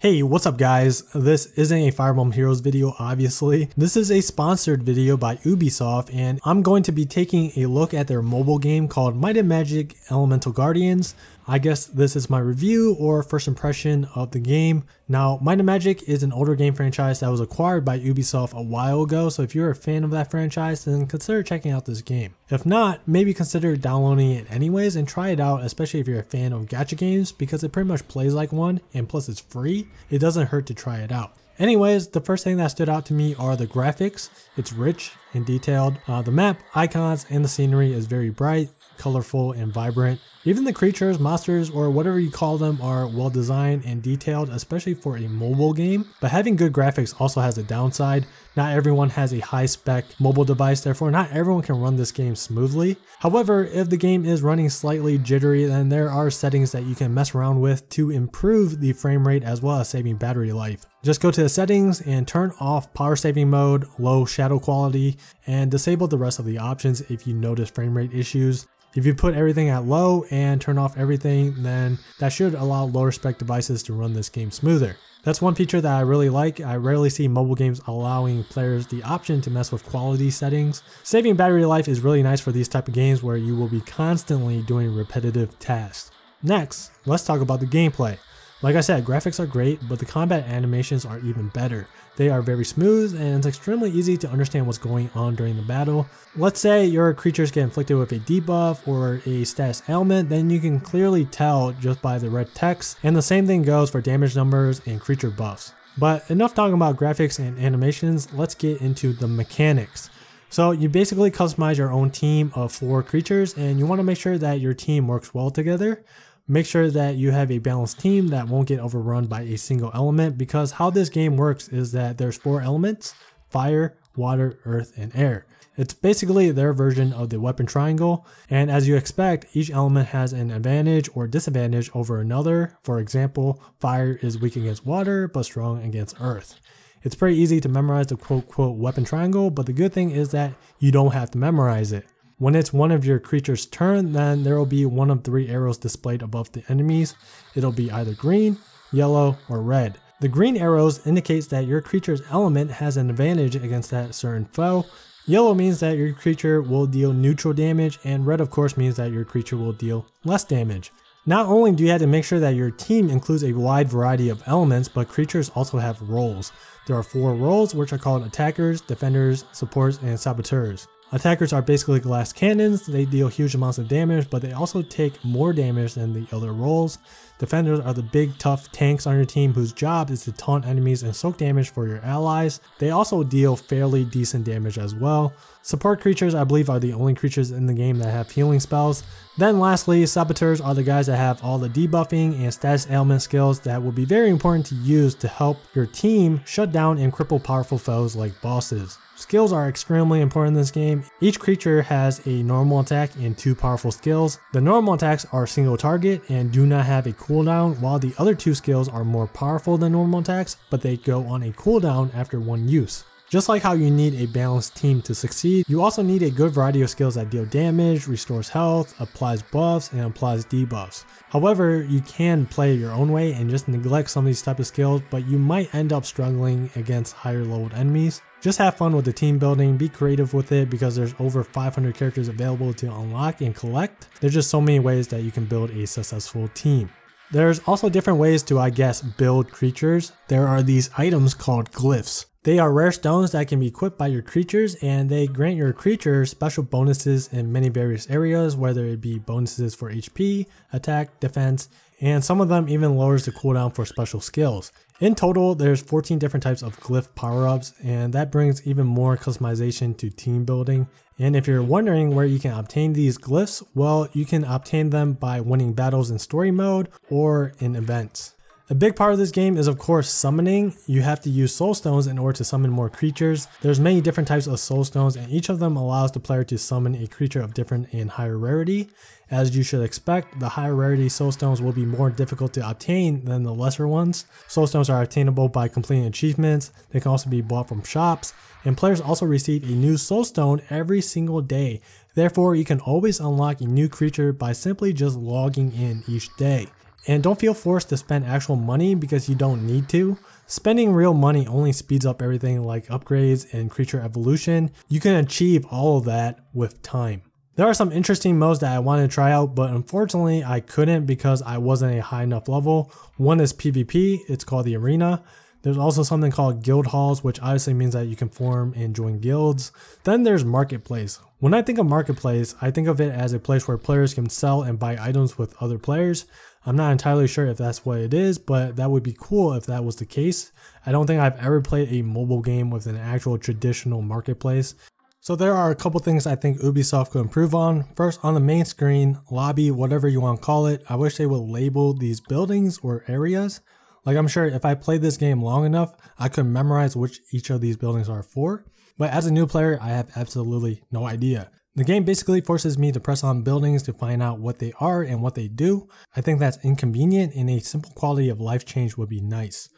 Hey, what's up guys? This isn't a Fire Emblem Heroes video, obviously. This is a sponsored video by Ubisoft, and I'm going to be taking a look at their mobile game called Might and Magic Elemental Guardians. I guess this is my review or first impression of the game. Now, Might and Magic is an older game franchise that was acquired by Ubisoft a while ago, so if you're a fan of that franchise, then consider checking out this game. If not, maybe consider downloading it anyways and try it out, especially if you're a fan of gacha games, because it pretty much plays like one, and plus it's free. It doesn't hurt to try it out. Anyways, the first thing that stood out to me are the graphics. It's rich and detailed. The map, icons, and the scenery is very bright, colorful, and vibrant. Even the creatures, monsters, or whatever you call them are well designed and detailed, especially for a mobile game. But having good graphics also has a downside. Not everyone has a high spec mobile device, therefore not everyone can run this game smoothly. However, if the game is running slightly jittery, then there are settings that you can mess around with to improve the frame rate as well as saving battery life. Just go to the settings and turn off power saving mode, low shadow quality, and disable the rest of the options if you notice frame rate issues. If you put everything at low and turn off everything, then that should allow lower spec devices to run this game smoother. That's one feature that I really like. I rarely see mobile games allowing players the option to mess with quality settings. Saving battery life is really nice for these type of games where you will be constantly doing repetitive tasks. Next, let's talk about the gameplay. Like I said, graphics are great, but the combat animations are even better. They are very smooth and it's extremely easy to understand what's going on during the battle. Let's say your creatures get inflicted with a debuff or a status ailment, then you can clearly tell just by the red text, and the same thing goes for damage numbers and creature buffs. But enough talking about graphics and animations, let's get into the mechanics. So you basically customize your own team of 4 creatures and you want to make sure that your team works well together. Make sure that you have a balanced team that won't get overrun by a single element, because how this game works is that there's 4 elements: fire, water, earth, and air. It's basically their version of the weapon triangle, and as you expect, each element has an advantage or disadvantage over another. For example, fire is weak against water but strong against earth. It's pretty easy to memorize the quote weapon triangle, but the good thing is that you don't have to memorize it. When it's one of your creature's turn, then there will be one of 3 arrows displayed above the enemies. It'll be either green, yellow, or red. The green arrows indicates that your creature's element has an advantage against that certain foe. Yellow means that your creature will deal neutral damage, and red of course means that your creature will deal less damage. Not only do you have to make sure that your team includes a wide variety of elements, but creatures also have roles. There are 4 roles, which are called attackers, defenders, supports, and saboteurs. Attackers are basically glass cannons. They deal huge amounts of damage, but they also take more damage than the other roles. Defenders are the big tough tanks on your team whose job is to taunt enemies and soak damage for your allies. They also deal fairly decent damage as well. Support creatures, I believe, are the only creatures in the game that have healing spells. Then lastly, saboteurs are the guys that have all the debuffing and status ailment skills that will be very important to use to help your team shut down and cripple powerful foes like bosses. Skills are extremely important in this game. Each creature has a normal attack and 2 powerful skills. The normal attacks are single target and do not have a cooldown, while the other 2 skills are more powerful than normal attacks, but they go on a cooldown after 1 use. Just like how you need a balanced team to succeed, you also need a good variety of skills that deal damage, restores health, applies buffs, and applies debuffs. However, you can play it your own way and just neglect some of these type of skills, but you might end up struggling against higher leveled enemies. Just have fun with the team building, be creative with it, because there's over 500 characters available to unlock and collect. There's just so many ways that you can build a successful team. There's also different ways to, I guess, build creatures. There are these items called Glyphs. They are rare stones that can be equipped by your creatures, and they grant your creature special bonuses in many various areas, whether it be bonuses for HP, attack, defense, and some of them even lowers the cooldown for special skills. In total, there's 14 different types of glyph power-ups, and that brings even more customization to team building. And if you're wondering where you can obtain these glyphs, well, you can obtain them by winning battles in story mode or in events. A big part of this game is of course summoning. You have to use soul stones in order to summon more creatures. There's many different types of soul stones, and each of them allows the player to summon a creature of different and higher rarity. As you should expect, the higher rarity soul stones will be more difficult to obtain than the lesser ones. Soul stones are attainable by completing achievements. They can also be bought from shops, and players also receive a new soul stone every single day. Therefore, you can always unlock a new creature by simply just logging in each day. And don't feel forced to spend actual money because you don't need to. Spending real money only speeds up everything like upgrades and creature evolution. You can achieve all of that with time. There are some interesting modes that I wanted to try out, but unfortunately I couldn't because I wasn't a high enough level. One is PvP, it's called the Arena. There's also something called guild halls, which obviously means that you can form and join guilds. Then there's marketplace. When I think of marketplace, I think of it as a place where players can sell and buy items with other players. I'm not entirely sure if that's what it is, but that would be cool if that was the case. I don't think I've ever played a mobile game with an actual traditional marketplace. So there are a couple things I think Ubisoft could improve on. First, on the main screen, lobby, whatever you want to call it, I wish they would label these buildings or areas. Like, I'm sure if I played this game long enough, I could memorize which each of these buildings are for. But as a new player, I have absolutely no idea. The game basically forces me to press on buildings to find out what they are and what they do. I think that's inconvenient, and a simple quality of life change would be nice.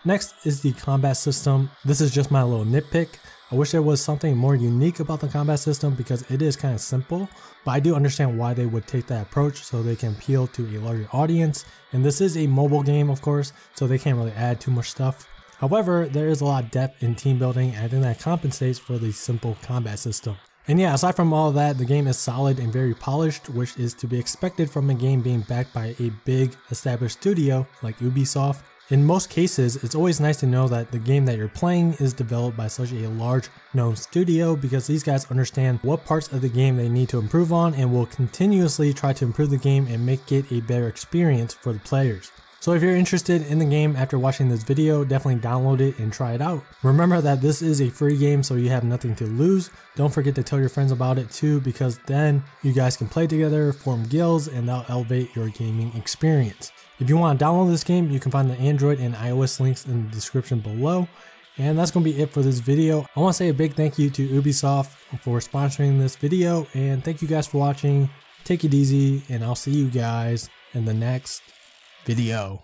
Next is the combat system. This is just my little nitpick. I wish there was something more unique about the combat system because it is kind of simple, but I do understand why they would take that approach so they can appeal to a larger audience. And this is a mobile game, of course, so they can't really add too much stuff. However, there is a lot of depth in team building, and I think that compensates for the simple combat system. And yeah, aside from all of that, the game is solid and very polished, which is to be expected from a game being backed by a big established studio like Ubisoft. In most cases, it's always nice to know that the game that you're playing is developed by such a large known studio because these guys understand what parts of the game they need to improve on and will continuously try to improve the game and make it a better experience for the players. So if you're interested in the game after watching this video, definitely download it and try it out. Remember that this is a free game, so you have nothing to lose. Don't forget to tell your friends about it too, because then you guys can play together, form guilds, and that'll elevate your gaming experience. If you want to download this game, you can find the Android and iOS links in the description below. And that's going to be it for this video. I want to say a big thank you to Ubisoft for sponsoring this video, and thank you guys for watching. Take it easy, and I'll see you guys in the next video.